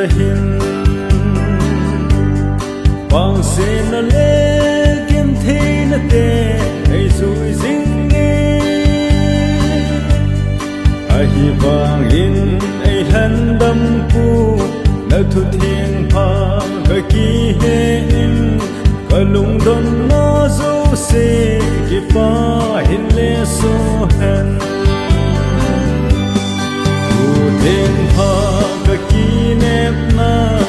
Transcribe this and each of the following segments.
hin quang sen nó lê kiếm thế nó tê hay rồi dính nghe ai hi vang in ai hắn đâm cu nợ thu thiên pha cái kỳ hen cái lung đôn nó dấu xe cái pha hin lê so hen thu thiên pha cái kỳ nếp na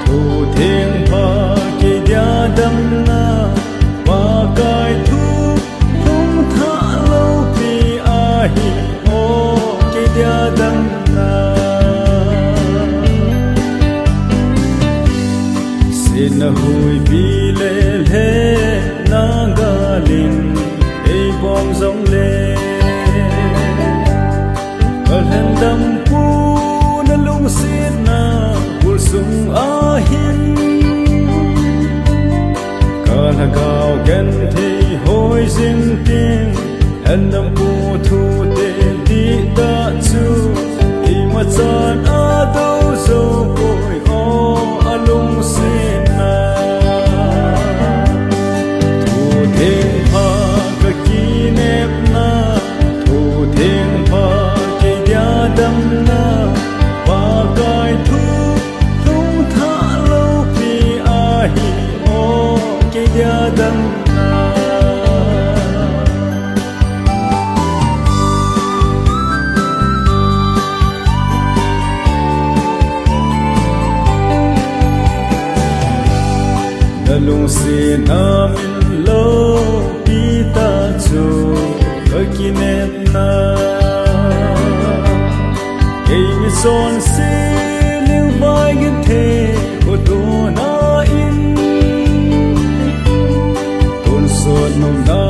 thu thiên pha cái dia đâm na và cái thu không thả lâu vì ai ô cái dia đâm na xin hui bi lê lê na ga linh ei bom giống lê ở hen đâm pu na lung xin na bul sung a hin cả là cao gen thì hoi zin tin hen đâm pu thu tê đi ta chu đi mà chan a đâu zo bồi o a lung xin na thu thiên pha cái kỳ nếp na thu thiên pha cái dia đâm na và cái thu không thả lâu vì ai ô cái dia đâm na lung xin amin lo pita chu akinet na ei mi son se liu vai gin the ko to na in ton son nom na